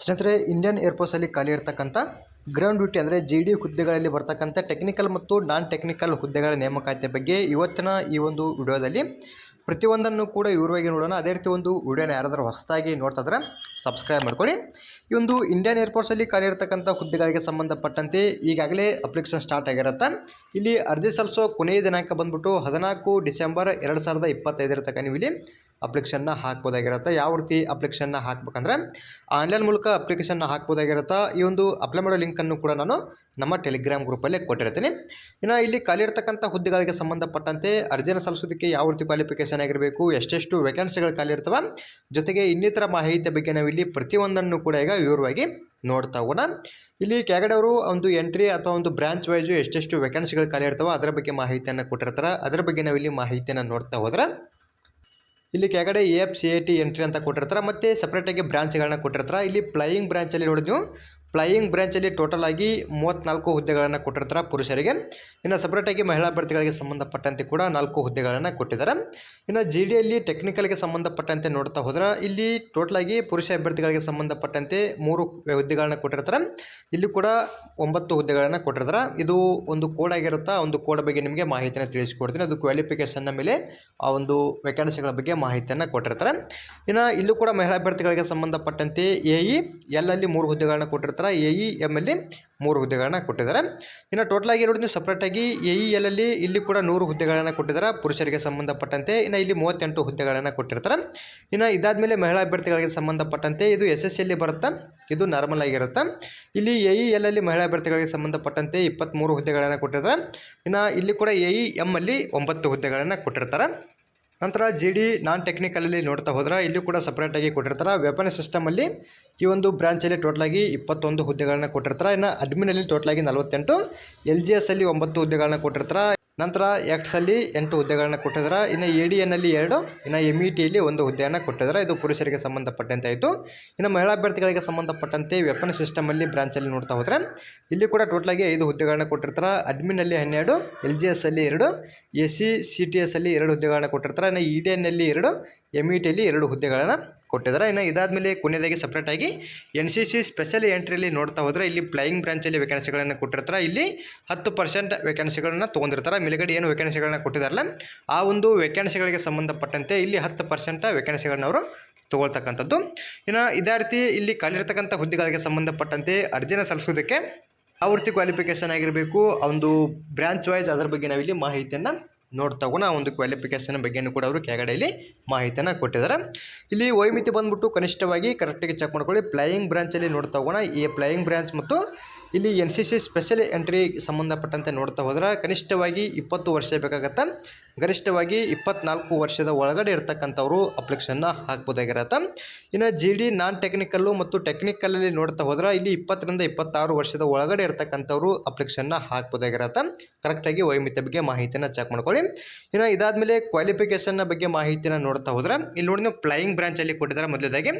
ಸ್ನೇಹಿತರೆ, ಇಂಡಿಯನ್ ಏರ್ಫೋರ್ಸಲ್ಲಿ ಖಾಲಿ ಇರ್ತಕ್ಕಂಥ ಗ್ರೌಂಡ್ ಡ್ಯೂಟಿ ಅಂದರೆ GD ಹುದ್ದೆಗಳಲ್ಲಿ ಬರ್ತಕ್ಕಂಥ ಟೆಕ್ನಿಕಲ್ ಮತ್ತು ನಾನ್ ಟೆಕ್ನಿಕಲ್ ಹುದ್ದೆಗಳ ನೇಮಕಾತಿ ಬಗ್ಗೆ ಇವತ್ತಿನ ಈ ಒಂದು ವಿಡಿಯೋದಲ್ಲಿ ಪ್ರತಿಯೊಂದನ್ನು ಕೂಡ ವಿವರವಾಗಿ ನೋಡೋಣ. ಅದೇ ರೀತಿ ಒಂದು ವಿಡಿಯೋನ ಯಾರಾದರೂ ಹೊಸದಾಗಿ ನೋಡ್ತಾ ಇದ್ರೆ ಸಬ್ಸ್ಕ್ರೈಬ್ ಮಾಡ್ಕೊಳ್ಳಿ. ಈ ಒಂದು ಇಂಡಿಯನ್ ಏರ್ಫೋರ್ಸಲ್ಲಿ ಖಾಲಿ ಇರ್ತಕ್ಕಂಥ ಹುದ್ದೆಗಳಿಗೆ ಸಂಬಂಧಪಟ್ಟಂತೆ ಈಗಾಗಲೇ ಅಪ್ಲಿಕೇಶನ್ ಸ್ಟಾರ್ಟ್ ಆಗಿರುತ್ತೆ. ಇಲ್ಲಿ ಅರ್ಜಿ ಸಲ್ಲಿಸೋ ಕೊನೆಯ ದಿನಾಂಕ ಬಂದ್ಬಿಟ್ಟು 14 ಡಿಸೆಂಬರ್ 2025 ಇರತಕ್ಕ ನೀವು ಇಲ್ಲಿ ಅಪ್ಲಿಕೇಶನ್ನ ಹಾಕ್ಬೋದಾಗಿರುತ್ತೆ. ಯಾವ ರೀತಿ ಅಪ್ಲಿಕೇಶನ್ನ ಹಾಕ್ಬೇಕಂದ್ರೆ ಆನ್ಲೈನ್ ಮೂಲಕ ಅಪ್ಲಿಕೇಶನ್ನ ಹಾಕ್ಬೋದಾಗಿರುತ್ತೆ. ಈ ಒಂದು ಅಪ್ಲೈ ಮಾಡೋ ಲಿಂಕನ್ನು ಕೂಡ ನಾನು ನಮ್ಮ ಟೆಲಿಗ್ರಾಮ್ ಗ್ರೂಪಲ್ಲಿ ಕೊಟ್ಟಿರ್ತೀನಿ. ಇನ್ನು ಇಲ್ಲಿ ಖಾಲಿ ಇರ್ತಕ್ಕಂಥ ಹುದ್ದೆಗಳಿಗೆ ಸಂಬಂಧಪಟ್ಟಂತೆ ಅರ್ಜಿನ ಸಲ್ಲಿಸೋದಕ್ಕೆ ಯಾವ ರೀತಿ ಕ್ವಾಲಿಫಿಕೇಷನ್ ಆಗಿರಬೇಕು, ಎಷ್ಟೆಷ್ಟು ವೇಕೆನ್ಸಿಗಳು ಖಾಲಿ ಇರ್ತವೆ, ಜೊತೆಗೆ ಇನ್ನಿತರ ಮಾಹಿತಿ ಬಗ್ಗೆ ನಾವು ಇಲ್ಲಿ ಪ್ರತಿಯೊಂದನ್ನು ಕೂಡ ಈಗ ವಿವರವಾಗಿ ನೋಡ್ತಾ ಹೋಗೋಣ. ಇಲ್ಲಿ ಕೆಳಗಡೆ ಅವರು ಒಂದು ಎಂಟ್ರಿ ಅಥವಾ ಒಂದು ಬ್ರಾಂಚ್ ವೈಸು ಎಷ್ಟೆಷ್ಟು ವೇಕೆನ್ಸಿಗಳು ಖಾಲಿ ಇರ್ತವೆ ಅದರ ಬಗ್ಗೆ ಮಾಹಿತಿಯನ್ನು ಕೊಟ್ಟಿರ್ತಾರೆ. ಅದರ ಬಗ್ಗೆ ನಾವು ಇಲ್ಲಿ ಮಾಹಿತಿಯನ್ನು ನೋಡ್ತಾ ಹೋದ್ರೆ ಇಲ್ಲಿ ಕೆಳಗಡೆ AFCAT ಎಂಟ್ರಿ ಅಂತ ಕೊಟ್ಟಿರ್ತಾರೆ, ಮತ್ತು ಸಪ್ರೇಟಾಗಿ ಬ್ರಾಂಚ್ಗಳನ್ನ ಕೊಟ್ಟಿರ್ತಾರೆ. ಇಲ್ಲಿ ಫ್ಲೈಯಿಂಗ್ ಬ್ರಾಂಚಲ್ಲಿ ನೋಡಿದ್ವಿ ನೀವು, ಫ್ಲೈಯಿಂಗ್ ಬ್ರಾಂಚಲ್ಲಿ ಟೋಟಲ್ ಆಗಿ 34 ಹುದ್ದೆಗಳನ್ನು ಕೊಟ್ಟಿರ್ತಾರೆ ಪುರುಷರಿಗೆ. ಇನ್ನು ಸಪ್ರೇಟಾಗಿ ಮಹಿಳಾ ಅಭ್ಯರ್ಥಿಗಳಿಗೆ ಸಂಬಂಧಪಟ್ಟಂತೆ ಕೂಡ 4 ಹುದ್ದೆಗಳನ್ನು ಕೊಟ್ಟಿದ್ದಾರೆ. ಇನ್ನು GDಯಲ್ಲಿ ಟೆಕ್ನಿಕಲ್ಗೆ ಸಂಬಂಧಪಟ್ಟಂತೆ ನೋಡ್ತಾ ಹೋದ್ರೆ ಇಲ್ಲಿ ಟೋಟಲಾಗಿ ಪುರುಷ ಅಭ್ಯರ್ಥಿಗಳಿಗೆ ಸಂಬಂಧಪಟ್ಟಂತೆ 3 ಹುದ್ದೆಗಳನ್ನ ಕೊಟ್ಟಿರ್ತಾರೆ. ಇಲ್ಲಿ ಕೂಡ 9 ಹುದ್ದೆಗಳನ್ನು ಕೊಟ್ಟಿರ್ತಾರೆ. ಇದು ಒಂದು ಕೋಡ್ ಆಗಿರುತ್ತೆ. ಒಂದು ಕೋಡ್ ಬಗ್ಗೆ ನಿಮಗೆ ಮಾಹಿತಿಯನ್ನು ತಿಳಿಸ್ಕೊಡ್ತೀನಿ. ಅದು ಕ್ವಾಲಿಫಿಕೇಷನ್ನ ಮೇಲೆ ಆ ಒಂದು ವೇಕೆನ್ಸಿಗಳ ಬಗ್ಗೆ ಮಾಹಿತಿಯನ್ನು ಕೊಟ್ಟಿರ್ತಾರೆ. ಇನ್ನು ಇಲ್ಲೂ ಕೂಡ ಮಹಿಳಾ ಅಭ್ಯರ್ಥಿಗಳಿಗೆ ಸಂಬಂಧಪಟ್ಟಂತೆ AE L ಅಲ್ಲಿ 3 ಹುದ್ದೆಗಳನ್ನ ಕೊಟ್ಟಿರ್ತಾರೆ. AE M ಅಲ್ಲಿ 3 ಹುದ್ದೆಗಳನ್ನ ಕೊಟ್ಟಿದ್ದಾರೆ. ಇನ್ನು ಟೋಟಲಾಗಿ ನೋಡಿ ನೀವು ಸಪ್ರೇಟಾಗಿ AE L ಅಲ್ಲಿ ಇಲ್ಲಿ ಕೂಡ 100 ಹುದ್ದೆಗಳನ್ನು ಕೊಟ್ಟಿದ್ದಾರೆ ಪುರುಷರಿಗೆ ಸಂಬಂಧಪಟ್ಟಂತೆ. ಇನ್ನು ಇಲ್ಲಿ 38 ಹುದ್ದೆಗಳನ್ನು ಕೊಟ್ಟಿರ್ತಾರೆ. ಇನ್ನು ಇದಾದಮೇಲೆ ಮಹಿಳಾ ಅಭ್ಯರ್ಥಿಗಳಿಗೆ ಸಂಬಂಧಪಟ್ಟಂತೆ ಇದು SSCಯಲ್ಲಿ ಬರುತ್ತೆ, ಇದು ನಾರ್ಮಲ್ ಆಗಿರುತ್ತೆ. ಇಲ್ಲಿ AE L ಅಲ್ಲಿ ಮಹಿಳಾ ಅಭ್ಯರ್ಥಿಗಳಿಗೆ ಸಂಬಂಧಪಟ್ಟಂತೆ 23 ಹುದ್ದೆಗಳನ್ನು ಕೊಟ್ಟಿದ್ದಾರೆ. ಇನ್ನು ಇಲ್ಲಿ ಕೂಡ AE M ಅಲ್ಲಿ 9 ಹುದ್ದೆಗಳನ್ನು ಕೊಟ್ಟಿರ್ತಾರೆ. ನಂತರ GD ನಾನ್ ಟೆಕ್ನಿಕಲಲ್ಲಿ ನೋಡ್ತಾ ಹೋದ್ರೆ ಇಲ್ಲಿ ಕೂಡ ಸಪ್ರೇಟಾಗಿ ಕೊಟ್ಟಿರ್ತಾರೆ. ವೆಪನ್ ಸಿಸ್ಟಮಲ್ಲಿ ಈ ಒಂದು ಬ್ರಾಂಚಲ್ಲಿ ಟೋಟಲಾಗಿ 21 ಹುದ್ದೆಗಳನ್ನ ಕೊಟ್ಟಿರ್ತಾರೆ. ಇನ್ನು ಅಡ್ಮಿನಲ್ಲಿ ಟೋಟಲಾಗಿ 48, LGS ಅಲ್ಲಿ 9 ಹುದ್ದೆಗಳನ್ನ ಕೊಟ್ಟಿರ್ತಾರೆ. ನಂತರ X ಅಲ್ಲಿ 8 ಹುದ್ದೆಗಳನ್ನ ಕೊಟ್ಟಿದ್ದಾರೆ. ಇನ್ನು ADN ಅಲ್ಲಿ 2, ಇನ್ನು METಯಲ್ಲಿ 1 ಹುದ್ದೆಯನ್ನು ಕೊಟ್ಟಿದ್ದಾರೆ. ಇದು ಪುರುಷರಿಗೆ ಸಂಬಂಧಪಟ್ಟಂತೆ ಆಯಿತು. ಇನ್ನು ಮಹಿಳಾ ಅಭ್ಯರ್ಥಿಗಳಿಗೆ ಸಂಬಂಧಪಟ್ಟಂತೆ ವೆಪನ್ ಸಿಸ್ಟಮಲ್ಲಿ ಬ್ರಾಂಚಲ್ಲಿ ನೋಡ್ತಾ ಹೋದರೆ ಇಲ್ಲಿ ಕೂಡ ಟೋಟಲಾಗಿ 5 ಹುದ್ದೆಗಳನ್ನ ಕೊಟ್ಟಿರ್ತಾರೆ. ಅಡ್ಮಿನಲ್ಲಿ 12, LGS ಅಲ್ಲಿ 2, SC/CTS ಅಲ್ಲಿ 2 ಹುದ್ದೆಗಳನ್ನ ಕೊಟ್ಟಿರ್ತಾರೆ. ಇನ್ನು EDN ಅಲ್ಲಿ 2, METಯಲ್ಲಿ 2 ಹುದ್ದೆಗಳನ್ನು ಕೊಟ್ಟಿದ್ದಾರೆ. ಇನ್ನು ಇದಾದಮೇಲೆ ಕೊನೆಯದಾಗಿ ಸಪ್ರೇಟಾಗಿ NCC ಸ್ಪೆಷಲ್ ಎಂಟ್ರಿಯಲ್ಲಿ ನೋಡ್ತಾ ಹೋದರೆ ಇಲ್ಲಿ ಫ್ಲೈಯಿಂಗ್ ಬ್ರಾಂಚಲ್ಲಿ ವೇಕೆನ್ಸಿಗಳನ್ನು ಕೊಟ್ಟಿರ್ತಾರೆ. ಇಲ್ಲಿ 10% ವೇಕೆನ್ಸಿಗಳನ್ನು ತೊಗೊಂಡಿರ್ತಾರೆ. ಮೇಲ್ಗಡೆ ಏನು ವೇಕೆನ್ಸಿಗಳನ್ನ ಕೊಟ್ಟಿದ್ದಾರಲ್ಲ ಆ ಒಂದು ವೇಕೆನ್ಸಿಗಳಿಗೆ ಸಂಬಂಧಪಟ್ಟಂತೆ ಇಲ್ಲಿ 10% ವೇಕೆನ್ಸಿಗಳನ್ನ ಅವರು ತೊಗೊಳ್ತಕ್ಕಂಥದ್ದು. ಇನ್ನು ಇದೇ ರೀತಿ ಇಲ್ಲಿ ಖಾಲಿರ್ತಕ್ಕಂಥ ಹುದ್ದೆಗಳಿಗೆ ಸಂಬಂಧಪಟ್ಟಂತೆ ಅರ್ಜಿನ ಸಲ್ಲಿಸೋದಕ್ಕೆ ಯಾವ ರೀತಿ ಕ್ವಾಲಿಫಿಕೇಷನ್ ಆಗಿರಬೇಕು, ಒಂದು ಬ್ರಾಂಚ್ ವೈಸ್ ಅದರ ಬಗ್ಗೆ ನಾವಿಲ್ಲಿ ಮಾಹಿತಿಯನ್ನು ನೋಡ್ತಾ ಹೋಗೋಣ. ಆ ಒಂದು ಕ್ವಾಲಿಫಿಕೇಷನ್ ಬಗ್ಗೆಯೂ ಕೂಡ ಅವರು ಕೆಳಗಡೆಯಲ್ಲಿ ಮಾಹಿತಿಯನ್ನು ಕೊಟ್ಟಿದ್ದಾರೆ. ಇಲ್ಲಿ ವಯೋಮಿತಿ ಬಂದ್ಬಿಟ್ಟು ಕನಿಷ್ಠವಾಗಿ ಕರೆಕ್ಟಾಗಿ ಚೆಕ್ ಮಾಡ್ಕೊಳ್ಳಿ. ಫ್ಲೈಯಿಂಗ್ ಬ್ರಾಂಚಲ್ಲಿ ನೋಡ್ತಾ ಹೋಗೋಣ. ಈ ಫ್ಲೈಯಿಂಗ್ ಬ್ರಾಂಚ್ ಮತ್ತು ಇಲ್ಲಿ NCC ಸ್ಪೆಷಲ್ ಎಂಟ್ರಿ ಸಂಬಂಧಪಟ್ಟಂತೆ ನೋಡ್ತಾ ಹೋದ್ರೆ ಕನಿಷ್ಠವಾಗಿ 20 ವರ್ಷ ಬೇಕಾಗತ್ತೆ. ಗರಿಷ್ಠವಾಗಿ 24 ವರ್ಷದ ಒಳಗಡೆ ಇರ್ತಕ್ಕಂಥವ್ರು ಅಪ್ಲಿಕೇಶನ್ನ ಹಾಕ್ಬೋದಾಗಿರತ್ತೆ. ಇನ್ನು GD ನಾನ್ ಟೆಕ್ನಿಕಲ್ಲು ಮತ್ತು ಟೆಕ್ನಿಕಲಲ್ಲಿ ನೋಡ್ತಾ ಹೋದ್ರೆ ಇಲ್ಲಿ 20 ರಿಂದ 26 ವರ್ಷದ ಒಳಗಡೆ ಇರ್ತಕ್ಕಂಥವ್ರು ಅಪ್ಲಿಕೇಶನ್ನ ಹಾಕ್ಬೋದಾಗಿರತ್ತೆ. ಕರೆಕ್ಟಾಗಿ ವಯೋಮಿತಿ ಬಗ್ಗೆ ಮಾಹಿತಿಯನ್ನು ಚೆಕ್ ಮಾಡ್ಕೊಳ್ಳಿ. ಇನ್ನು ಇದಾದಮೇಲೆ ಕ್ವಾಲಿಫಿಕೇಷನ್ನ ಬಗ್ಗೆ ಮಾಹಿತಿನ ನೋಡ್ತಾ ಹೋದ್ರೆ ಇಲ್ಲಿ ನೋಡಿ ನೀವು ಫ್ಲೈಯಿಂಗ್ ಬ್ರಾಂಚಲ್ಲಿ ಕೊಟ್ಟಿದ್ದಾರೆ. ಮೊದಲೇದಾಗಿ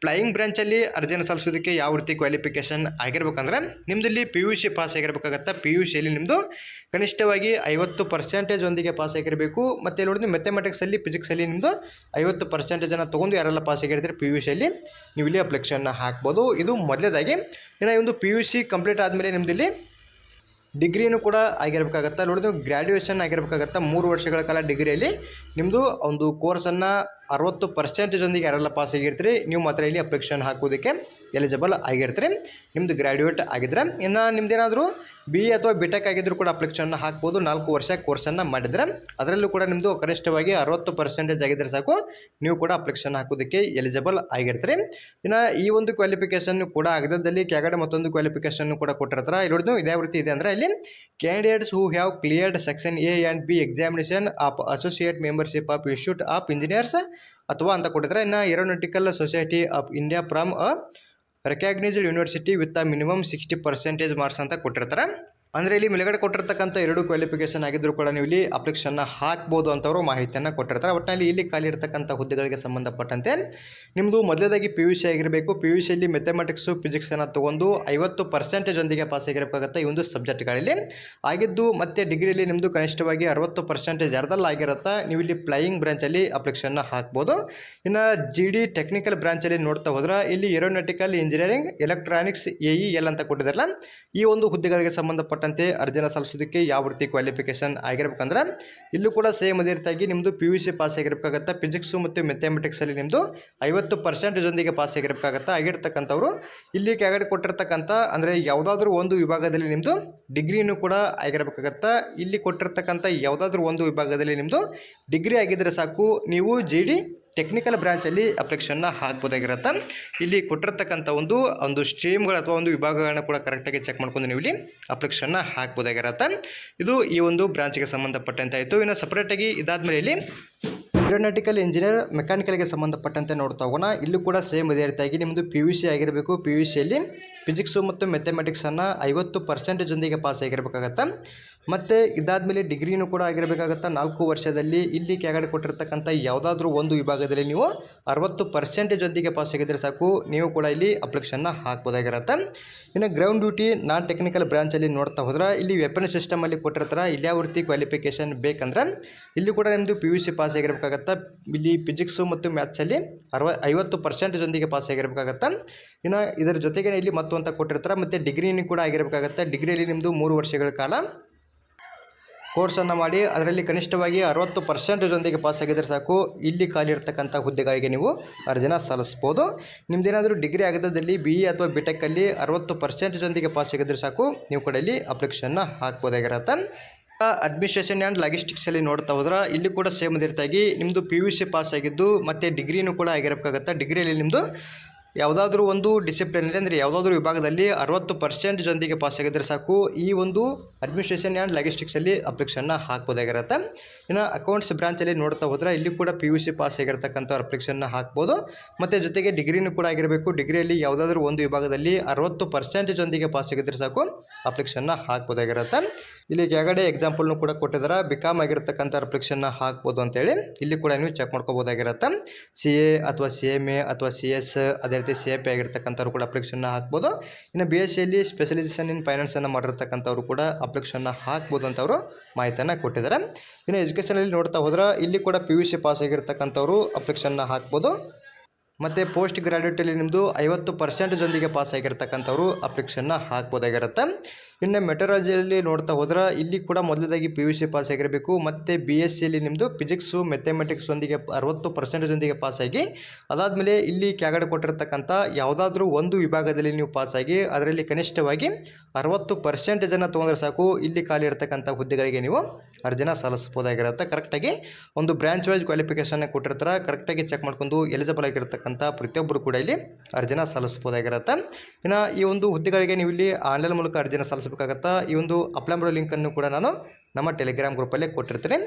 ಫ್ಲೈಯಿಂಗ್ ಬ್ರಾಂಚಲ್ಲಿ ಅರ್ಜಿನ ಸಲ್ಲಿಸೋದಕ್ಕೆ ಯಾವ ರೀತಿ ಕ್ವಾಲಿಫಿಕೇಷನ್ ಆಗಿರ್ಬೇಕಂದ್ರೆ ನಿಮ್ಮದಲ್ಲಿ PUC ಪಾಸ್ ಆಗಿರಬೇಕಾಗತ್ತೆ. PUCಯಲ್ಲಿ ನಿಮ್ಮದು ಕನಿಷ್ಠವಾಗಿ 50% ಒಂದಿಗೆ ಪಾಸ್ ಆಗಿರಬೇಕು. ಮತ್ತು ನೋಡಿ ಮ್ಯಾಥಮೆಟಿಕ್ಸಲ್ಲಿ ಫಿಸಿಕ್ಸಲ್ಲಿ ನಿಮ್ಮದು 50% ತೊಗೊಂಡು ಯಾರೆಲ್ಲ ಪಾಸ್ ಆಗಿರ್ತೀರಿ PUCಯಲ್ಲಿ ನೀವು ಇಲ್ಲಿ ಅಪ್ಲಿಕೇಶನ್ನ ಹಾಕ್ಬೋದು. ಇದು ಮೊದಲೇದಾಗಿ. ಇನ್ನು ಈ ಒಂದು PUC ಕಂಪ್ಲೀಟ್ ಆದಮೇಲೆ ನಿಮ್ಮದಿಲ್ಲಿ ಡಿಗ್ರಿನೂ ಕೂಡ ಆಗಿರಬೇಕಾಗತ್ತೆ. ನೋಡಿ ನೀವು ಗ್ರ್ಯಾಜುಯೇಷನ್ ಆಗಿರಬೇಕಾಗತ್ತೆ. 3 ವರ್ಷಗಳ ಕಾಲ ಡಿಗ್ರಿಯಲ್ಲಿ ನಿಮ್ಮದು ಒಂದು ಕೋರ್ಸನ್ನು 60% ಒಂದಿಗೆ ಯಾರೆಲ್ಲ ಪಾಸ್ ಆಗಿರ್ತೀರಿ ನೀವು ಮಾತ್ರ ಇಲ್ಲಿ ಅಪ್ಲಿಕೇಶನ್ ಹಾಕೋದಕ್ಕೆ ಎಲಿಜಿಬಲ್ ಆಗಿರ್ತೀರಿ, ನಿಮ್ಮದು ಗ್ರ್ಯಾಜುಯೇಟ್ ಆಗಿದ್ರೆ. ಇನ್ನು ನಿಮ್ಮದೇನಾದರೂ BA ಅಥವಾ BTech ಆಗಿದ್ದರೂ ಕೂಡ ಅಪ್ಲಿಕೇಶನ್ನ ಹಾಕ್ಬೋದು. 4 ವರ್ಷ ಕೋರ್ಸನ್ನು ಮಾಡಿದರೆ ಅದರಲ್ಲೂ ಕೂಡ ನಿಮ್ಮದು ಕನಿಷ್ಠವಾಗಿ 60% ಆಗಿದ್ದರೆ ಸಾಕು, ನೀವು ಕೂಡ ಅಪ್ಲಿಕೇಶನ್ ಹಾಕೋದಕ್ಕೆ ಎಲಿಜಿಬಲ್ ಆಗಿರ್ತೀರಿ. ಇನ್ನು ಈ ಒಂದು ಕ್ವಾಲಿಫಿಕೇಷನ್ ಕೂಡ ಆಗದಲ್ಲಿ ಕೆಳಗಡೆ ಮತ್ತೊಂದು ಕ್ವಾಲಿಫಿಕೇಷನ್ ಕೂಡ ಕೊಟ್ಟಿರ್ತಾರೆ. ಇಲ್ಲಿ ನೋಡಿ ಇದೇ ರೀತಿ ಇದೆ ಅಂದರೆ ಇಲ್ಲಿ candidates who have cleared section A and B examination of associate membership of institute of engineers ಅಥವಾ ಅಂತ ಕೊಟ್ಟಿದ್ದಾರೆ. ಇನ್ನು aeronautical society of India from a recognised university with a minimum 60% marks ಅಂತ ಕೊಟ್ಟಿರ್ತಾರೆ. ಅಂದರೆ ಇಲ್ಲಿ ಮೇಲ್ಗಡೆ ಕೊಟ್ಟಿರ್ತಕ್ಕಂಥ 2 ಕ್ವಾಲಿಫಿಕೇಷನ್ ಆಗಿದ್ದರೂ ಕೂಡ ನೀವು ಇಲ್ಲಿ ಅಪ್ಲಿಕೇಶನ್ನ ಹಾಕ್ಬೋದು ಅಂತವರು ಮಾಹಿತಿಯನ್ನು ಕೊಟ್ಟಿರ್ತಾರೆ. ಒಟ್ಟಿನಲ್ಲಿ ಇಲ್ಲಿ ಖಾಲಿ ಇರತಕ್ಕಂಥ ಹುದ್ದೆಗಳಿಗೆ ಸಂಬಂಧಪಟ್ಟಂತೆ ನಿಮ್ಮದು ಮೊದಲೇದಾಗಿ PUC ಆಗಿರಬೇಕು. PUC ಮ್ಯಾಥಮೆಟಿಕ್ಸು ಫಿಸಿಕ್ಸನ್ನು ತೊಗೊಂಡು 50% ಒಂದಿಗೆ ಪಾಸ್ ಆಗಿರಬೇಕಾಗುತ್ತೆ ಈ ಒಂದು ಸಬ್ಜೆಕ್ಟ್ಗಳಲ್ಲಿ ಆಗಿದ್ದು, ಮತ್ತು ಡಿಗ್ರಿಯಲ್ಲಿ ನಿಮ್ಮದು ಕನಿಷ್ಠವಾಗಿ 60% ಯಾರ್ದಲ್ಲಿ ಆಗಿರುತ್ತೆ ನೀವು ಇಲ್ಲಿ ಫ್ಲೈಯಿಂಗ್ ಬ್ರಾಂಚಲ್ಲಿ ಅಪ್ಲಿಕೇಶನ್ನ ಹಾಕ್ಬೋದು. ಇನ್ನು GD ಟೆಕ್ನಿಕಲ್ ಬ್ರಾಂಚಲ್ಲಿ ನೋಡ್ತಾ ಹೋದ್ರೆ ಇಲ್ಲಿ ಏರೋನಾಟಿಕಲ್ ಇಂಜಿನಿಯರಿಂಗ್ ಎಲೆಕ್ಟ್ರಾನಿಕ್ಸ್ AEL ಅಂತ ಕೊಟ್ಟಿದ್ದಾರಲ್ಲ, ಈ ಒಂದು ಹುದ್ದೆಗಳಿಗೆ ಸಂಬಂಧಪಟ್ಟಂತೆ ಅರ್ಜಿನ ಸಲ್ಲಿಸೋದಕ್ಕೆ ಯಾವ ರೀತಿ ಕ್ವಾಲಿಫಿಕೇಷನ್ ಆಗಿರ್ಬೇಕಂದ್ರೆ ಇಲ್ಲೂ ಕೂಡ ಸೇಮ್ ಅದೇ ರೀತಿಯಾಗಿ ನಿಮ್ಮದು PUC ಪಾಸ್ ಆಗಿರಬೇಕಾಗತ್ತೆ. ಫಿಸಿಕ್ಸು ಮತ್ತು ಮ್ಯಾಥಮೆಟಿಕ್ಸಲ್ಲಿ ನಿಮ್ಮದು 50% ಒಂದಿಗೆ ಪಾಸ್ ಆಗಿರಬೇಕಾಗತ್ತೆ. ಆಗಿರ್ತಕ್ಕಂಥವ್ರು ಇಲ್ಲಿ ಕೆಳಗಡೆ ಕೊಟ್ಟಿರ್ತಕ್ಕಂಥ ಅಂದರೆ ಯಾವುದಾದ್ರೂ ಒಂದು ವಿಭಾಗದಲ್ಲಿ ನಿಮ್ಮದು ಡಿಗ್ರಿನೂ ಕೂಡ ಆಗಿರಬೇಕಾಗತ್ತೆ. ಇಲ್ಲಿ ಕೊಟ್ಟಿರ್ತಕ್ಕಂಥ ಯಾವುದಾದ್ರೂ ಒಂದು ವಿಭಾಗದಲ್ಲಿ ನಿಮ್ಮದು ಡಿಗ್ರಿ ಆಗಿದ್ದರೆ ಸಾಕು, ನೀವು GD ಟೆಕ್ನಿಕಲ್ ಬ್ರಾಂಚಲ್ಲಿ ಅಪ್ಲಿಕೇಶನ್ನ ಹಾಕ್ಬೋದಾಗಿರುತ್ತೆ. ಇಲ್ಲಿ ಕೊಟ್ಟಿರ್ತಕ್ಕಂಥ ಒಂದು ಸ್ಟ್ರೀಮ್ಗಳು ಅಥವಾ ಒಂದು ವಿಭಾಗಗಳನ್ನ ಕೂಡ ಕರೆಕ್ಟಾಗಿ ಚೆಕ್ ಮಾಡ್ಕೊಂಡು ನೀವು ಇಲ್ಲಿ ಅಪ್ಲಿಕೇಶನ್ನ ಹಾಕ್ಬೋದಾಗಿರುತ್ತೆ. ಇದು ಈ ಒಂದು ಬ್ರಾಂಚ್ಗೆ ಸಂಬಂಧಪಟ್ಟಂತೆ ಆಯಿತು. ಇನ್ನು ಸಪ್ರೇಟಾಗಿ ಇದಾದಮೇಲೆ ಇಲ್ಲಿ ಏರೋನಾಟಿಕಲ್ ಇಂಜಿನಿಯರ್ ಮೆಕ್ಯಾನಿಕಲ್ಗೆ ಸಂಬಂಧಪಟ್ಟಂತೆ ನೋಡ್ತಾ ಹೋಗೋಣ. ಇಲ್ಲೂ ಕೂಡ ಸೇಮ್ ಇದೇ ರೀತಿಯಾಗಿ ನಿಮ್ಮದು PUC ಆಗಿರಬೇಕು. PUCಯಲ್ಲಿ ಫಿಸಿಕ್ಸು ಮತ್ತು ಮ್ಯಾಥಮೆಟಿಕ್ಸನ್ನು 50% ಒಂದಿಗೆ ಪಾಸ್ ಆಗಿರಬೇಕಾಗತ್ತೆ. ಮತ್ತು ಇದಾದಮೇಲೆ ಡಿಗ್ರಿನೂ ಕೂಡ ಆಗಿರಬೇಕಾಗತ್ತೆ 4 ವರ್ಷದಲ್ಲಿ. ಇಲ್ಲಿ ಕೆಳಗಡೆ ಕೊಟ್ಟಿರ್ತಕ್ಕಂಥ ಯಾವುದಾದ್ರೂ ಒಂದು ವಿಭಾಗದಲ್ಲಿ ನೀವು 60% ಒಂದಿಗೆ ಪಾಸ್ ಆಗಿದ್ದರೆ ಸಾಕು, ನೀವು ಕೂಡ ಇಲ್ಲಿ ಅಪ್ಲಿಕೇಶನ್ನ ಹಾಕ್ಬೋದಾಗಿರುತ್ತೆ. ಇನ್ನು ಗ್ರೌಂಡ್ ಡ್ಯೂಟಿ ನಾನ್ ಟೆಕ್ನಿಕಲ್ ಬ್ರಾಂಚಲ್ಲಿ ನೋಡ್ತಾ ಹೋದ್ರೆ ಇಲ್ಲಿ ವೆಪನ್ ಸಿಸ್ಟಮಲ್ಲಿ ಕೊಟ್ಟಿರ್ತಾರೆ. ಇಲ್ಲಿ ಯಾವ ರೀತಿ ಕ್ವಾಲಿಫಿಕೇಷನ್ ಬೇಕಂದ್ರೆ ಇಲ್ಲಿ ಕೂಡ ನಿಮ್ಮದು PUC ಪಾಸ್ ಆಗಿರಬೇಕಾಗತ್ತೆ. ಇಲ್ಲಿ ಫಿಸಿಕ್ಸು ಮತ್ತು ಮ್ಯಾಥ್ಸಲ್ಲಿ 50% ಒಂದಿಗೆ ಪಾಸ್ ಆಗಿರಬೇಕಾಗತ್ತೆ. ಇನ್ನು ಇದರ ಜೊತೆಗೆ ಇಲ್ಲಿ ಮತ್ತು ಅಂತ ಕೊಟ್ಟಿರ್ತಾರೆ. ಮತ್ತು ಡಿಗ್ರಿನೂ ಕೂಡ ಆಗಿರಬೇಕಾಗತ್ತೆ. ಡಿಗ್ರಿಯಲ್ಲಿ ನಿಮ್ಮದು 3 ವರ್ಷಗಳ ಕಾಲ ಕೋರ್ಸನ್ನು ಮಾಡಿ ಅದರಲ್ಲಿ ಕನಿಷ್ಠವಾಗಿ 60% ಒಂದಿಗೆ ಪಾಸ್ ಆಗಿದ್ದರೆ ಸಾಕು, ಇಲ್ಲಿ ಖಾಲಿ ಇರ್ತಕ್ಕಂಥ ಹುದ್ದೆಗಳಿಗೆ ನೀವು ಅರ್ಜಿನ ಸಲ್ಲಿಸ್ಬೋದು. ನಿಮ್ಮದೇನಾದರೂ ಡಿಗ್ರಿ ಆಗದಲ್ಲಿ BE ಅಥವಾ BTechಲ್ಲಿ 60% ಒಂದಿಗೆ ಪಾಸ್ ಆಗಿದ್ದರೆ ಸಾಕು, ನೀವು ಕೂಡ ಇಲ್ಲಿ ಅಪ್ಲಿಕೇಶನ್ನ ಹಾಕ್ಬೋದಾಗಿರುತ್ತೆ. ಅಡ್ಮಿನಿಸ್ಟ್ರೇಷನ್ ಆ್ಯಂಡ್ ಲಾಜಿಸ್ಟಿಕ್ಸಲ್ಲಿ ನೋಡ್ತಾ ಹೋದ್ರೆ ಇಲ್ಲಿ ಕೂಡ ಸೇಮ್ ಅದೇ ರೀತಿಯಾಗಿ ನಿಮ್ಮದು PUC ಪಾಸ್ ಆಗಿದ್ದು ಮತ್ತು ಡಿಗ್ರಿನೂ ಕೂಡ ಆಗಿರಬೇಕಾಗತ್ತೆ. ಡಿಗ್ರಿಯಲ್ಲಿ ನಿಮ್ಮದು ಯಾವುದಾದ್ರೂ ಒಂದು ಡಿಸಿಪ್ಲಿನಲ್ಲಿ ಅಂದರೆ ಯಾವುದಾದ್ರೂ ವಿಭಾಗದಲ್ಲಿ 60% ಒಂದಿಗೆ ಪಾಸ್ ಆಗಿದ್ದರೆ ಸಾಕು, ಈ ಒಂದು ಅಡ್ಮಿನಿಸ್ಟ್ರೇಷನ್ ಆ್ಯಂಡ್ ಲಾಜಿಸ್ಟಿಕ್ಸಲ್ಲಿ ಅಪ್ಲಿಕೇಶನ್ನ ಹಾಕ್ಬೋದಾಗಿರುತ್ತೆ. ಇನ್ನು ಅಕೌಂಟ್ಸ್ ಬ್ರಾಂಚಲ್ಲಿ ನೋಡ್ತಾ ಹೋದ್ರೆ ಇಲ್ಲಿ ಕೂಡ PUC ಪಾಸ್ ಆಗಿರ್ತಕ್ಕಂಥ ಅಪ್ಲಿಕೇಶನ್ನ ಹಾಕ್ಬೋದು. ಮತ್ತು ಜೊತೆಗೆ ಡಿಗ್ರಿನೂ ಕೂಡ ಆಗಿರಬೇಕು. ಡಿಗ್ರಿಯಲ್ಲಿ ಯಾವುದಾದ್ರೂ ಒಂದು ವಿಭಾಗದಲ್ಲಿ 60% ಒಂದಿಗೆ ಪಾಸ್ ಆಗಿದ್ದರೆ ಸಾಕು, ಅಪ್ಲಿಕೇಶನ್ನ ಹಾಕ್ಬೋದಾಗಿರುತ್ತೆ. ಇಲ್ಲಿ ಕೆಳಗಡೆ ಎಕ್ಸಾಂಪಲ್ನು ಕೂಡ ಕೊಟ್ಟಿದ್ದಾರೆ. BCom ಆಗಿರ್ತಕ್ಕಂಥ ಅಪ್ಲಿಕೇಶನ್ನ ಹಾಕ್ಬೋದು ಅಂತೇಳಿ ಇಲ್ಲಿ ಕೂಡ ನೀವು ಚೆಕ್ ಮಾಡ್ಕೋಬೋದಾಗಿರುತ್ತೆ. CA ಅಥವಾ CMA ಅಥವಾ CS ಅದೇ ರೀತಿ CFA ಆಗಿರ್ತಕ್ಕಂಥವ್ರು ಕೂಡ ಅಪ್ಲಿಕೇಶನ್ನ ಹಾಕ್ಬೋದು. ಇನ್ನು BSCಯಲ್ಲಿ ಸ್ಪೆಷಲೈಸೇಷನ್ ಇನ್ ಫೈನಾನ್ಸನ್ನು ಮಾಡಿರ್ತಕ್ಕಂಥವ್ರು ಕೂಡ ಅಪ್ಲಿಕೇಶನ್ನ ಹಾಕ್ಬೋದು ಅಂತವರು ಮಾಹಿತಿಯನ್ನು ಕೊಟ್ಟಿದ್ದಾರೆ. ಇನ್ನು ಎಜುಕೇಷನಲ್ಲಿ ನೋಡ್ತಾ ಹೋದ್ರೆ ಇಲ್ಲಿ ಕೂಡ PUC ಪಾಸ್ ಆಗಿರ್ತಕ್ಕಂಥವ್ರು ಅಪ್ಲಿಕೇಶನ್ನ ಹಾಕ್ಬೋದು. ಮತ್ತು ಪೋಸ್ಟ್ ಗ್ರಾಡ್ಯುಯೇಟಲ್ಲಿ ನಿಮ್ಮದು 50% ಒಂದಿಗೆ ಪಾಸ್ ಆಗಿರ್ತಕ್ಕಂಥವ್ರು ಅಪ್ಲಿಕೇಶನ್ನ ಹಾಕ್ಬೋದಾಗಿರುತ್ತೆ. ಇನ್ನು ಮೆಟರಾಲಜಿಯಲ್ಲಿ ನೋಡ್ತಾ ಹೋದ್ರೆ ಇಲ್ಲಿ ಕೂಡ ಮೊದಲದಾಗಿ PUC ಪಾಸ್ ಆಗಿರಬೇಕು. ಮತ್ತು BSCಯಲ್ಲಿ ನಿಮ್ಮದು ಫಿಸಿಕ್ಸು ಮ್ಯಾಥಮೆಟಿಕ್ಸ್ ಒಂದಿಗೆ 60% ಒಂದಿಗೆ ಪಾಸಾಗಿ ಅದಾದಮೇಲೆ ಇಲ್ಲಿ ಕೆಳಗಡೆ ಕೊಟ್ಟಿರ್ತಕ್ಕಂಥ ಯಾವುದಾದ್ರೂ ಒಂದು ವಿಭಾಗದಲ್ಲಿ ನೀವು ಪಾಸಾಗಿ ಅದರಲ್ಲಿ ಕನಿಷ್ಠವಾಗಿ 60% ತೊಗೊಂಡ್ರೆ ಸಾಕು, ಇಲ್ಲಿ ಖಾಲಿ ಇರತಕ್ಕಂಥ ಹುದ್ದೆಗಳಿಗೆ ನೀವು ಅರ್ಜಿನ ಸಲ್ಲಿಸ್ಬೋದಾಗಿರುತ್ತೆ. ಕರೆಕ್ಟಾಗಿ ಒಂದು ಬ್ರಾಂಚ್ ವೈಸ್ ಕ್ವಾಲಿಫಿಕೇಷನ್ನ ಕೊಟ್ಟಿರ್ತಾರೆ. ಕರೆಕ್ಟಾಗಿ ಚೆಕ್ ಮಾಡ್ಕೊಂಡು ಎಲಿಜಿಬಲ್ ಆಗಿರ್ತಕ್ಕಂಥ ಪ್ರತಿಯೊಬ್ಬರು ಕೂಡ ಇಲ್ಲಿ ಅರ್ಜಿನ ಸಲ್ಲಿಸ್ಬೋದಾಗಿರುತ್ತೆ. ಇನ್ನು ಈ ಒಂದು ಹುದ್ದೆಗಳಿಗೆ ನೀವು ಇಲ್ಲಿ ಆನ್ಲೈನ್ ಮೂಲಕ ಅರ್ಜಿನ ಸಲ್ಲಿಸಬೇಕಾಗತ್ತಾ. ಈ ಒಂದು ಅಪ್ಲೈ ಮಾಡೋ ಲಿಂಕನ್ನು ಕೂಡ ನಾನು ನಮ್ಮ ಟೆಲಿಗ್ರಾಮ್ ಗ್ರೂಪಲ್ಲೇ ಕೊಟ್ಟಿರ್ತೀನಿ.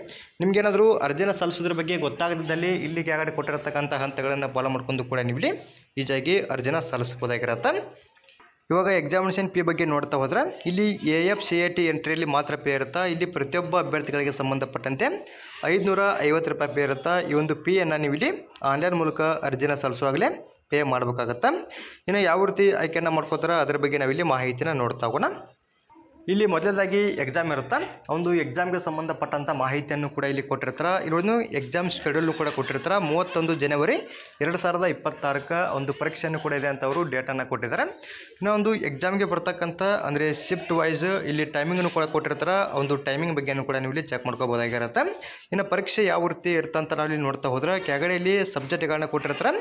ನಿಮಗೇನಾದರೂ ಅರ್ಜಿನ ಸಲ್ಲಿಸೋದ್ರ ಬಗ್ಗೆ ಗೊತ್ತಾಗದಿದ್ದಲ್ಲಿ ಇಲ್ಲಿ ಕೆಳಗಡೆ ಕೊಟ್ಟಿರತಕ್ಕಂಥ ಹಂತಗಳನ್ನು ಫಾಲೋ ಮಾಡ್ಕೊಂಡು ಕೂಡ ನೀವು ಇಲ್ಲಿ ಈಜಾಗಿ ಅರ್ಜಿನ ಸಲ್ಲಿಸ್ಬೋದಾಗಿರುತ್ತೆ. ಇವಾಗ ಎಕ್ಸಾಮಿನೇಷನ್ ಫೀ ಬಗ್ಗೆ ನೋಡ್ತಾ ಹೋದ್ರೆ ಇಲ್ಲಿ AFCAT ಎಂಟ್ರಿಯಲ್ಲಿ ಮಾತ್ರ ಪೇ ಇರುತ್ತಾ. ಇಲ್ಲಿ ಪ್ರತಿಯೊಬ್ಬ ಅಭ್ಯರ್ಥಿಗಳಿಗೆ ಸಂಬಂಧಪಟ್ಟಂತೆ 550 ರೂಪಾಯಿ ಪೇ ಇರುತ್ತಾ. ಈ ಒಂದು ಫೀಯನ್ನು ನೀವು ಇಲ್ಲಿ ಆನ್ಲೈನ್ ಮೂಲಕ ಅರ್ಜಿನ ಸಲ್ಲಿಸುವಾಗಲೇ ಪೇ ಮಾಡಬೇಕಾಗತ್ತೆ. ಇನ್ನು ಯಾವ ರೀತಿ ಆಯ್ಕೆಯನ್ನು ಮಾಡ್ಕೋತಾರೆ ಅದರ ಬಗ್ಗೆ ನಾವಿಲ್ಲಿ ಮಾಹಿತಿನ ನೋಡ್ತಾ ಹೋಗೋಣ. ಇಲ್ಲಿ ಮೊದಲದಾಗಿ ಎಕ್ಸಾಮ್ ಇರುತ್ತೆ. ಒಂದು ಎಕ್ಸಾಮ್ಗೆ ಸಂಬಂಧಪಟ್ಟಂಥ ಮಾಹಿತಿಯನ್ನು ಕೂಡ ಇಲ್ಲಿ ಕೊಟ್ಟಿರ್ತಾರೆ. ಇಲ್ಲೊಂದು ಎಕ್ಸಾಮ್ ಶೆಡ್ಯೂಲ್ನು ಕೂಡ ಕೊಟ್ಟಿರ್ತಾರೆ. 31 ಜನವರಿ 2026 ಒಂದು ಪರೀಕ್ಷೆಯನ್ನು ಕೂಡ ಇದೆ ಅಂತ ಅವರು ಡೇಟನ್ನು ಕೊಟ್ಟಿದ್ದಾರೆ. ಇನ್ನು ಒಂದು ಎಕ್ಸಾಮ್ಗೆ ಬರ್ತಕ್ಕಂಥ ಅಂದರೆ ಶಿಫ್ಟ್ ವೈಸ್ ಇಲ್ಲಿ ಟೈಮಿಂಗನ್ನು ಕೂಡ ಕೊಟ್ಟಿರ್ತಾರೆ. ಒಂದು ಟೈಮಿಂಗ್ ಬಗ್ಗೆನೂ ಕೂಡ ನೀವು ಇಲ್ಲಿ ಚೆಕ್ ಮಾಡ್ಕೋಬೋದಾಗಿರುತ್ತೆ. ಇನ್ನು ಪರೀಕ್ಷೆ ಯಾವ ರೀತಿ ಇರುತ್ತೆ ಅಂತ ನಾವು ಇಲ್ಲಿ ನೋಡ್ತಾ ಹೋದ್ರೆ ಕೆಳಗಡೆ ಇಲ್ಲಿ ಸಬ್ಜೆಕ್ಟ್ಗಳನ್ನ ಕೊಟ್ಟಿರ್ತಾರೆ.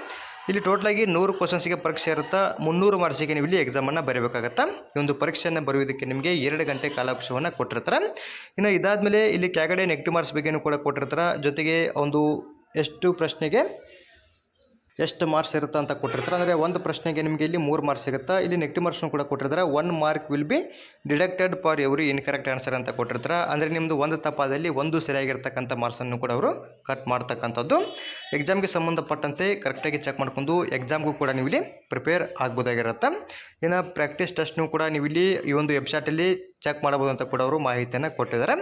ಇಲ್ಲಿ ಟೋಟಲಾಗಿ 100 ಕ್ವಶನ್ಸ್ಗೆ ಪರೀಕ್ಷೆ ಇರುತ್ತೆ. 300 ಮಾರ್ಕ್ಸಿಗೆ ನೀವು ಇಲ್ಲಿ ಎಕ್ಸಾಮನ್ನು ಬರೀಬೇಕಾಗತ್ತೆ. ಈ ಒಂದು ಪರೀಕ್ಷೆಯನ್ನು ಬರೆಯೋದಕ್ಕೆ ನಿಮಗೆ 2 ಗಂಟೆ ಕಾಲಾವಕಾಶವನ್ನು ಕೊಟ್ಟಿರ್ತಾರೆ. ಇನ್ನು ಇದಾದಮೇಲೆ ಇಲ್ಲಿ ಕೆಳಗಡೆ ನೆಗೆಟಿವ್ ಮಾರ್ಕ್ಸ್ ಬಗ್ಗೆನೂ ಕೂಡ ಕೊಟ್ಟಿರ್ತಾರೆ. ಜೊತೆಗೆ ಒಂದು ಎಷ್ಟು ಪ್ರಶ್ನೆಗೆ ಎಷ್ಟು ಮಾರ್ಕ್ಸ್ ಇರುತ್ತೆ ಅಂತ ಕೊಟ್ಟಿರ್ತಾರೆ. ಅಂದರೆ ಒಂದು ಪ್ರಶ್ನೆಗೆ ನಿಮಗೆ ಇಲ್ಲಿ 3 ಮಾರ್ಕ್ಸ್ ಸಿಗುತ್ತೆ. ಇಲ್ಲಿ ನೆಗೆಟಿವ್ ಮಾರ್ಕ್ಸ್ನು ಕೂಡ ಕೊಟ್ಟಿರ್ತಾರೆ. 1 mark will be deducted for every incorrect answer ಅಂತ ಕೊಟ್ಟಿರ್ತಾರೆ. ಅಂದರೆ ನಿಮ್ಮದು ಒಂದು ತಪ್ಪಾದಲ್ಲಿ ಒಂದು ಸರಿಯಾಗಿರ್ತಕ್ಕಂಥ ಮಾರ್ಕ್ಸನ್ನು ಕೂಡ ಅವರು ಕಟ್ ಮಾಡ್ತಕ್ಕಂಥದ್ದು. ಎಕ್ಸಾಮ್ಗೆ ಸಂಬಂಧಪಟ್ಟಂತೆ ಕರೆಕ್ಟಾಗಿ ಚೆಕ್ ಮಾಡ್ಕೊಂಡು ಎಕ್ಸಾಮ್ಗೂ ಕೂಡ ನೀವು ಇಲ್ಲಿ ಪ್ರಿಪೇರ್ ಆಗ್ಬೋದಾಗಿರುತ್ತೆ. ಇನ್ನು ಪ್ರಾಕ್ಟೀಸ್ ಟೆಸ್ಟ್ನೂ ಕೂಡ ನೀವು ಇಲ್ಲಿ ಈ ಒಂದು ವೆಬ್ಸೈಟಲ್ಲಿ ಚೆಕ್ ಮಾಡಬಹುದು ಅಂತ ಕೂಡ ಅವರು ಮಾಹಿತಿಯನ್ನು ಕೊಟ್ಟಿದ್ದಾರೆ.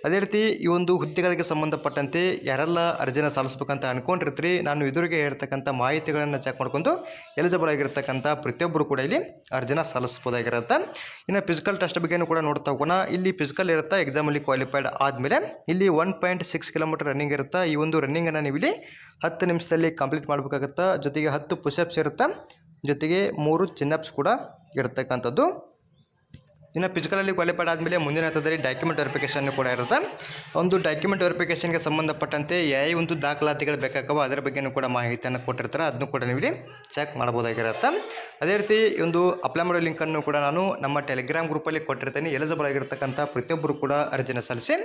ಅದೇ ರೀತಿ ಈ ಒಂದು ಹುದ್ದೆಗಳಿಗೆ ಸಂಬಂಧಪಟ್ಟಂತೆ ಯಾರೆಲ್ಲ ಅರ್ಜಿನ ಸಲ್ಲಿಸ್ಬೇಕಂತ ಅನ್ಕೊಂಡಿರ್ತೀರಿ, ನಾನು ಇದುವರೆಗೆ ಹೇಳ್ತಕ್ಕಂಥ ಮಾಹಿತಿಗಳನ್ನು ಚೆಕ್ ಮಾಡ್ಕೊಂಡು ಎಲಿಜಿಬಲ್ ಆಗಿರ್ತಕ್ಕಂಥ ಪ್ರತಿಯೊಬ್ಬರು ಕೂಡ ಇಲ್ಲಿ ಅರ್ಜಿನ ಸಲ್ಲಿಸ್ಬೋದಾಗಿರುತ್ತೆ. ಇನ್ನು ಫಿಸಿಕಲ್ ಟೆಸ್ಟ್ ಬಗ್ಗೆನೂ ಕೂಡ ನೋಡ್ತಾ ಹೋಗೋಣ. ಇಲ್ಲಿ ಫಿಸಿಕಲ್ ಇರುತ್ತೆ, ಎಕ್ಸಾಮಲ್ಲಿ ಕ್ವಾಲಿಫೈಡ್ ಆದಮೇಲೆ ಇಲ್ಲಿ 1.6 ಕಿಲೋಮೀಟರ್ ರನ್ನಿಂಗ್ ಇರುತ್ತೆ. ಈ ಒಂದು ರನ್ನಿಂಗನ್ನು ನೀವು ಇಲ್ಲಿ 10 ನಿಮಿಷದಲ್ಲಿ ಕಂಪ್ಲೀಟ್ ಮಾಡಬೇಕಾಗುತ್ತೆ. ಜೊತೆಗೆ 10 ಪುಷಪ್ಸ್ ಇರುತ್ತೆ, ಜೊತೆಗೆ 3 ಚಿನ್ನಪ್ಸ್ ಕೂಡ ಇರತಕ್ಕಂಥದ್ದು. ಇನ್ನು ಫಿಸಿಕಲಲ್ಲಿ ಕ್ವಾಲಿಫೈಡ್ ಆದಮೇಲೆ ಮುಂದಿನ ಹಂತದಲ್ಲಿ ಡಾಕ್ಯುಮೆಂಟ್ ವೆರಿಫಿಕೇಷನ್ ಕೂಡ ಇರುತ್ತೆ. ಒಂದು ಡಾಕ್ಯುಮೆಂಟ್ ವೆರಿಫಿಕೇಷನ್ಗೆ ಸಂಬಂಧಪಟ್ಟಂತೆ ಯಾವ ಒಂದು ದಾಖಲಾತಿಗಳು ಬೇಕಾಗವ ಅದರ ಬಗ್ಗೆಯೂ ಕೂಡ ಮಾಹಿತಿಯನ್ನು ಕೊಟ್ಟಿರ್ತಾರೆ, ಅದನ್ನು ಕೂಡ ನೀವು ಇಲ್ಲಿ ಚೆಕ್ ಮಾಡ್ಬೋದಾಗಿರುತ್ತೆ. ಅದೇ ರೀತಿ ಈ ಒಂದು ಅಪ್ಲೈ ಮಾಡೋ ಲಿಂಕನ್ನು ಕೂಡ ನಾನು ನಮ್ಮ ಟೆಲಿಗ್ರಾಮ್ ಗ್ರೂಪಲ್ಲಿ ಕೊಟ್ಟಿರ್ತೀನಿ. ಎಲಿಜಿಬಲ್ ಆಗಿರ್ತಕ್ಕಂಥ ಪ್ರತಿಯೊಬ್ಬರು ಕೂಡ ಅರ್ಜಿನ ಸಲ್ಲಿಸಿ.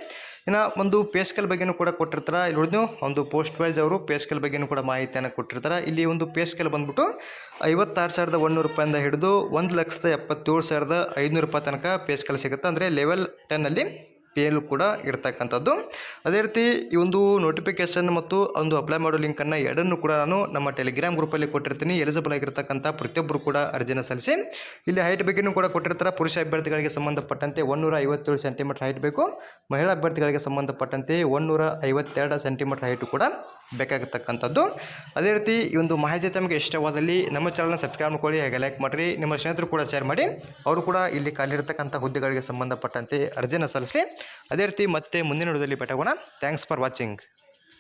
ಇನ್ನು ಒಂದು ಪೇ ಸ್ಕೇಲ್ ಬಗ್ಗೆಯೂ ಕೂಡ ಕೊಟ್ಟಿರ್ತಾರೆ. ಇಲ್ಲಿ ನೋಡಿ ಒಂದು ಪೋಸ್ಟ್ ವೈಸ್ ಅವರು ಪೇ ಸ್ಕೇಲ್ ಬಗ್ಗೆಯೂ ಕೂಡ ಮಾಹಿತಿಯನ್ನು ಕೊಟ್ಟಿರ್ತಾರೆ. ಇಲ್ಲಿ ಒಂದು ಪೇ ಸ್ಕೇಲ್ ಬಂದ್ಬಿಟ್ಟು 56,100 ರೂಪಾಯಿಂದ ಹಿಡಿದು 1,77,500 ರೂಪಾಯಿ ತನಕ ಪೇ ಸ್ಕೇಲ್ ಸಿಗುತ್ತೆ. ಅಂದರೆ ಲೆವೆಲ್ 10ಅಲ್ಲಿ ಪೇಲು ಕೂಡ ಇರ್ತಕ್ಕಂಥದ್ದು. ಅದೇ ರೀತಿ ಈ ಒಂದು ನೋಟಿಫಿಕೇಷನ್ ಮತ್ತು ಒಂದು ಅಪ್ಲೈ ಮಾಡೋ ಲಿಂಕನ್ನು ಎರಡನ್ನೂ ಕೂಡ ನಾನು ನಮ್ಮ ಟೆಲಿಗ್ರಾಮ್ ಗ್ರೂಪಲ್ಲಿ ಕೊಟ್ಟಿರ್ತೀನಿ. ಎಲಿಜಿಬಲ್ ಆಗಿರ್ತಕ್ಕಂಥ ಪ್ರತಿಯೊಬ್ಬರು ಕೂಡ ಅರ್ಜಿನ ಸಲ್ಲಿಸಿ. ಇಲ್ಲಿ ಹೈಟ್ ಬಗ್ಗೆಯೂ ಕೂಡ ಕೊಟ್ಟಿರ್ತಾರೆ. ಪುರುಷ ಅಭ್ಯರ್ಥಿಗಳಿಗೆ ಸಂಬಂಧಪಟ್ಟಂತೆ 157 ಸೆಂಟಿಮೀಟರ್ ಹೈಟ್ ಬೇಕು. ಮಹಿಳಾ ಅಭ್ಯರ್ಥಿಗಳಿಗೆ ಸಂಬಂಧಪಟ್ಟಂತೆ 152 ಸೆಂಟಿಮೀಟರ್ ಹೈಟು ಕೂಡ ಬೇಕಾಗತಕ್ಕಂಥದ್ದು. ಅದೇ ರೀತಿ ಈ ಒಂದು ಮಾಹಿತಿ ತಮಗೆ ಇಷ್ಟವಾದಲ್ಲಿ ನಮ್ಮ ಚಾನಲ್ನ ಸಬ್ಸ್ಕ್ರೈಬ್ ಮಾಡ್ಕೊಳ್ಳಿ, ಹಾಗೆ ಲೈಕ್ ಮಾಡಿರಿ. ನಿಮ್ಮ ಸ್ನೇಹಿತರು ಕೂಡ ಶೇರ್ ಮಾಡಿ, ಅವರು ಕೂಡ ಇಲ್ಲಿ ಖಾಲಿರ್ತಕ್ಕಂಥ ಹುದ್ದೆಗಳಿಗೆ ಸಂಬಂಧಪಟ್ಟಂತೆ ಅರ್ಜಿನ ಸಲ್ಲಿಸಿ. ಅದೇ ರೀತಿ ಮತ್ತೆ ಮುಂದಿನ ವಿಡಿಯೋದಲ್ಲಿ ಭೇಟಿಯಾಗೋಣ. Thanks for watching.